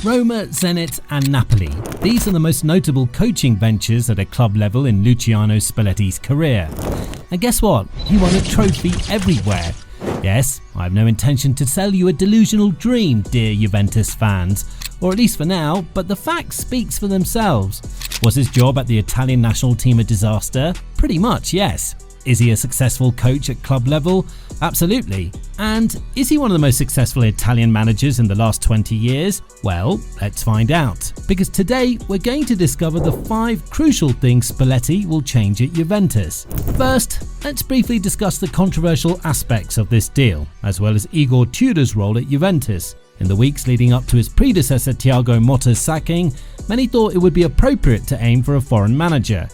Roma, Zenit and Napoli. These are the most notable coaching ventures at a club level in Luciano Spalletti's career. And guess what? He won a trophy everywhere. Yes, I have no intention to sell you a delusional dream, dear Juventus fans, or at least for now, but the facts speaks for themselves. Was his job at the Italian national team a disaster? Pretty much, yes. Is he a successful coach at club level? Absolutely. And is he one of the most successful Italian managers in the last 20 years? Well, let's find out. Because today we're going to discover the 5 crucial things Spalletti will change at Juventus. First, let's briefly discuss the controversial aspects of this deal, as well as Igor Tudor's role at Juventus. In the weeks leading up to his predecessor Thiago Motta's sacking, many thought it would be appropriate to aim for a foreign manager.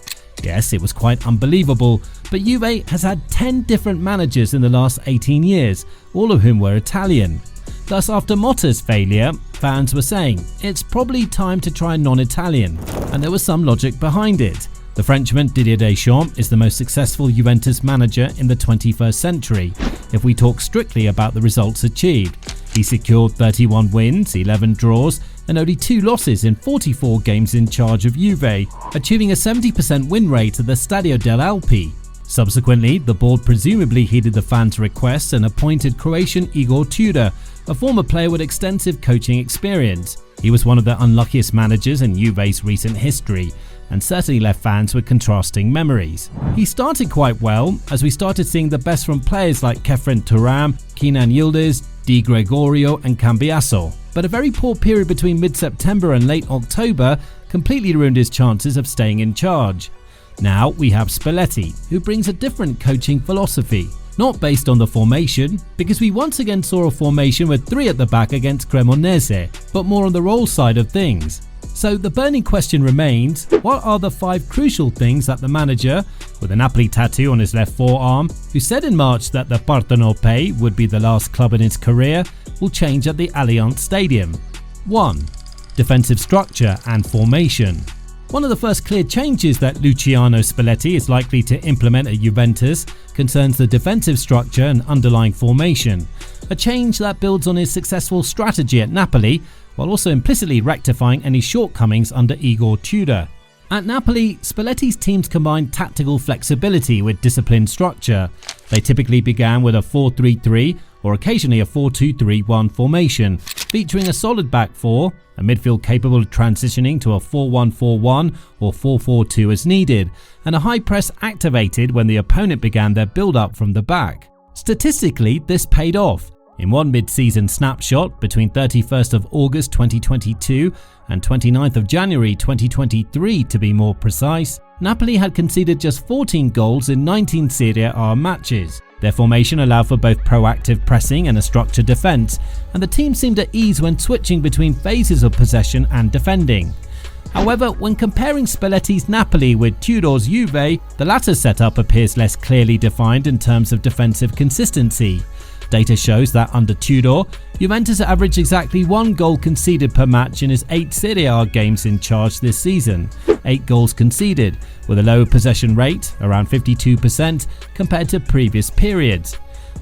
Yes, it was quite unbelievable, but Juve has had 10 different managers in the last 18 years, all of whom were Italian. Thus, after Motta's failure, fans were saying it's probably time to try non-Italian, and there was some logic behind it. The Frenchman Didier Deschamps is the most successful Juventus manager in the 21st century, if we talk strictly about the results achieved. He secured 31 wins, 11 draws, and only 2 losses in 44 games in charge of Juve, achieving a 70% win rate at the Stadio dell'Alpi. Subsequently, the board presumably heeded the fans' requests and appointed Croatian Igor Tudor, a former player with extensive coaching experience. He was one of the unluckiest managers in Juve's recent history, and certainly left fans with contrasting memories. He started quite well, as we started seeing the best from players like Turin, Kenan Yildiz, Di Gregorio and Cambiasso. But a very poor period between mid-September and late October completely ruined his chances of staying in charge. Now we have Spalletti, who brings a different coaching philosophy, not based on the formation, because we once again saw a formation with 3 at the back against Cremonese, but more on the role side of things. So the burning question remains, what are the 5 crucial things that the manager, with a Napoli tattoo on his left forearm, who said in March that the Partenopei would be the last club in his career, will change at the Allianz Stadium? 1. Defensive structure and formation. One of the first clear changes that Luciano Spalletti is likely to implement at Juventus concerns the defensive structure and underlying formation, a change that builds on his successful strategy at Napoli, while also implicitly rectifying any shortcomings under Igor Tudor. At Napoli, Spalletti's teams combined tactical flexibility with disciplined structure. They typically began with a 4-3-3 or occasionally a 4-2-3-1 formation, featuring a solid back 4, a midfield capable of transitioning to a 4-1-4-1 or 4-4-2 as needed, and a high press activated when the opponent began their build-up from the back. Statistically, this paid off. In one mid-season snapshot between 31st of August 2022 and 29th of January 2023 to be more precise, Napoli had conceded just 14 goals in 19 Serie A matches. Their formation allowed for both proactive pressing and a structured defence, and the team seemed at ease when switching between phases of possession and defending. However, when comparing Spalletti's Napoli with Tudor's Juve, the latter setup appears less clearly defined in terms of defensive consistency. Data shows that under Tudor, Juventus averaged exactly 1 goal conceded per match in his 8 Serie A games in charge this season, 8 goals conceded, with a lower possession rate, around 52%, compared to previous periods.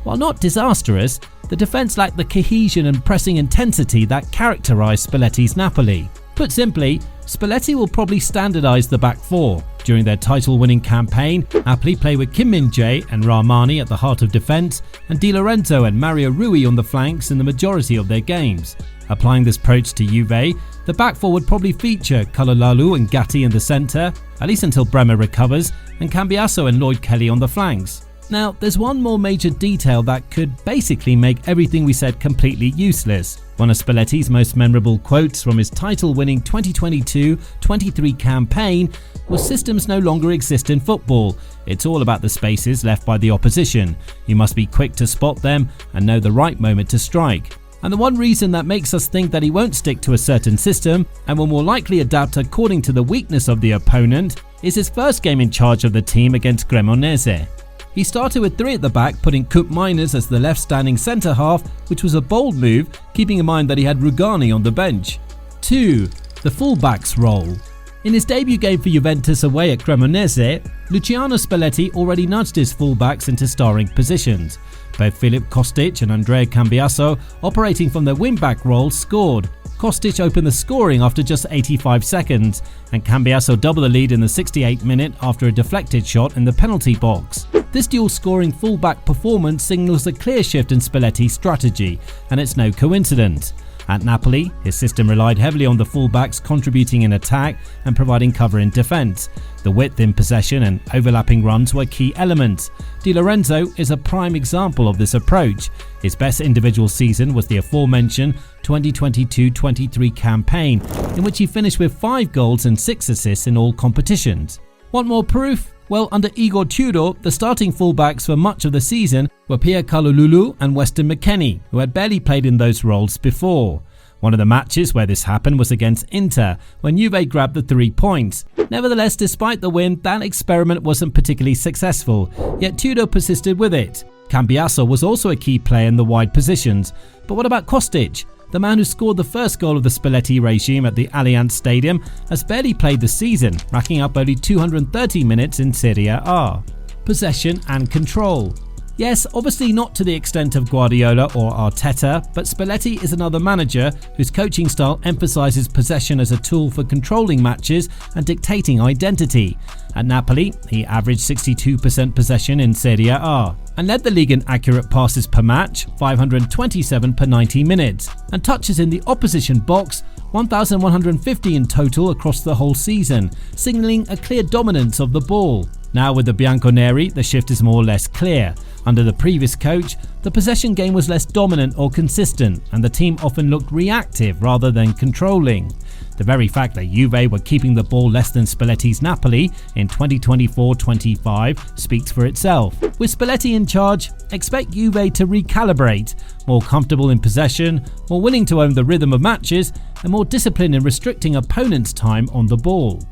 While not disastrous, the defence lacked the cohesion and pressing intensity that characterised Spalletti's Napoli. Put simply, Spalletti will probably standardise the back 4. During their title-winning campaign, Napoli play with Kim Min-jae and Rahmani at the heart of defence, and Di Lorenzo and Mario Rui on the flanks in the majority of their games. Applying this approach to Juve, the back 4 would probably feature Kalalalu and Gatti in the centre, at least until Bremer recovers, and Cambiasso and Lloyd Kelly on the flanks. Now, there's one more major detail that could basically make everything we said completely useless. One of Spalletti's most memorable quotes from his title-winning 2022-23 campaign was, "Systems no longer exist in football. It's all about the spaces left by the opposition. You must be quick to spot them and know the right moment to strike." And the one reason that makes us think that he won't stick to a certain system and will more likely adapt according to the weakness of the opponent is his first game in charge of the team against Cremonese. He started with 3 at the back, putting Coop Miners as the left-standing centre-half, which was a bold move, keeping in mind that he had Rugani on the bench. 2. The full-back's role. In his debut game for Juventus away at Cremonese, Luciano Spalletti already nudged his full-backs into starring positions. Both Filip Kostic and Andrea Cambiasso, operating from their wing-back roles, scored. Kostic opened the scoring after just 85 seconds, and Cambiasso doubled the lead in the 68th minute after a deflected shot in the penalty box. This dual-scoring fullback performance signals a clear shift in Spalletti's strategy, and it's no coincidence. At Napoli, his system relied heavily on the fullbacks contributing in attack and providing cover in defence. The width in possession and overlapping runs were key elements. Di Lorenzo is a prime example of this approach. His best individual season was the aforementioned 2022-23 campaign, in which he finished with 5 goals and 6 assists in all competitions. Want more proof? Well, under Igor Tudor, the starting fullbacks for much of the season were Pierre Kalululu and Weston McKennie, who had barely played in those roles before. One of the matches where this happened was against Inter, when Juve grabbed the 3 points. Nevertheless, despite the win, that experiment wasn't particularly successful, yet Tudor persisted with it. Cambiasso was also a key player in the wide positions. But what about Kostic? The man who scored the first goal of the Spalletti regime at the Allianz Stadium has barely played the season, racking up only 230 minutes in Serie A. Possession and control. Yes, obviously not to the extent of Guardiola or Arteta, but Spalletti is another manager whose coaching style emphasises possession as a tool for controlling matches and dictating identity. At Napoli, he averaged 62% possession in Serie A and led the league in accurate passes per match, 527 per 90 minutes, and touches in the opposition box, 1,150 in total across the whole season, signalling a clear dominance of the ball. Now with the Bianconeri, the shift is more or less clear. Under the previous coach, the possession game was less dominant or consistent, and the team often looked reactive rather than controlling. The very fact that Juve were keeping the ball less than Spalletti's Napoli in 2024-25 speaks for itself. With Spalletti in charge, expect Juve to recalibrate, more comfortable in possession, more willing to own the rhythm of matches, and more disciplined in restricting opponents' time on the ball.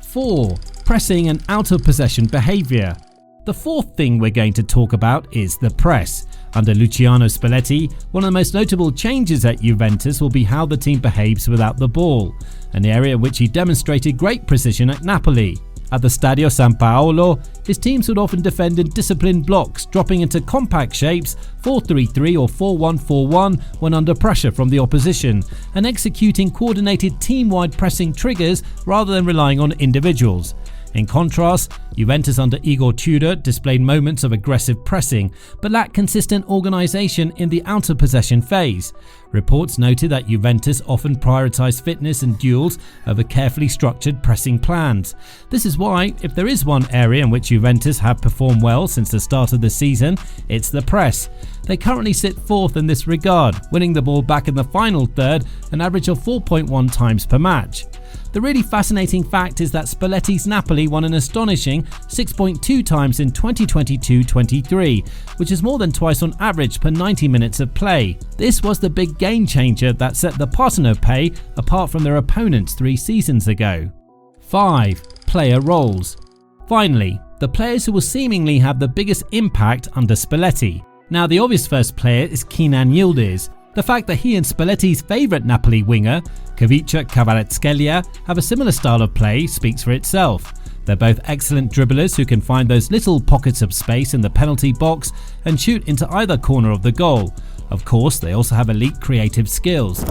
4. Pressing and out-of-possession behaviour. The fourth thing we're going to talk about is the press. Under Luciano Spalletti, one of the most notable changes at Juventus will be how the team behaves without the ball, an area in which he demonstrated great precision at Napoli. At the Stadio San Paolo, his teams would often defend in disciplined blocks, dropping into compact shapes 4-3-3 or 4-1-4-1 when under pressure from the opposition, and executing coordinated team-wide pressing triggers rather than relying on individuals. In contrast, Juventus under Igor Tudor displayed moments of aggressive pressing, but lacked consistent organisation in the outer possession phase. Reports noted that Juventus often prioritised fitness and duels over carefully structured pressing plans. This is why, if there is one area in which Juventus have performed well since the start of the season, it's the press. They currently sit 4th in this regard, winning the ball back in the final third, an average of 4.1 times per match. The really fascinating fact is that Spalletti's Napoli won an astonishing 6.2 times in 2022-23, which is more than twice on average per 90 minutes of play. This was the big game changer that set the Partenopei apart from their opponents 3 seasons ago. 5. Player roles. Finally, the players who will seemingly have the biggest impact under Spalletti. Now, the obvious first player is Kenan Yildiz. The fact that he and Spalletti's favourite Napoli winger, Khvicha Kvaratskhelia, have a similar style of play speaks for itself. They're both excellent dribblers who can find those little pockets of space in the penalty box and shoot into either corner of the goal. Of course, they also have elite creative skills.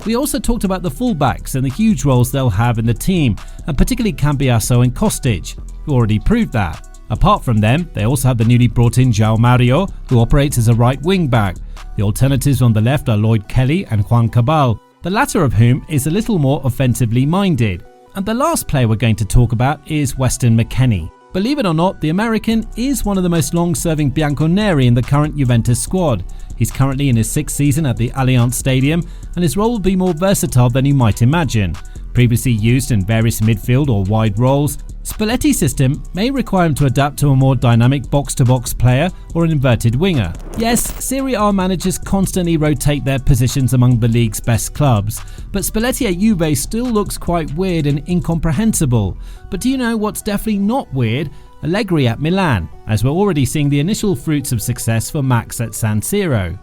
We also talked about the fullbacks and the huge roles they'll have in the team, and particularly Cambiasso and Kostic, who already proved that. Apart from them, they also have the newly brought in João Mario, who operates as a right wing back. The alternatives on the left are Lloyd Kelly and Juan Cabal, the latter of whom is a little more offensively minded. And the last player we're going to talk about is Weston McKennie. Believe it or not, the American is one of the most long-serving Bianconeri in the current Juventus squad. He's currently in his 6th season at the Allianz Stadium, and his role will be more versatile than you might imagine. Previously used in various midfield or wide roles, Spalletti's system may require him to adapt to a more dynamic box-to-box player or an inverted winger. Yes, Serie A managers constantly rotate their positions among the league's best clubs, but Spalletti at Juve still looks quite weird and incomprehensible. But do you know what's definitely not weird? Allegri at Milan, as we're already seeing the initial fruits of success for Max at San Siro.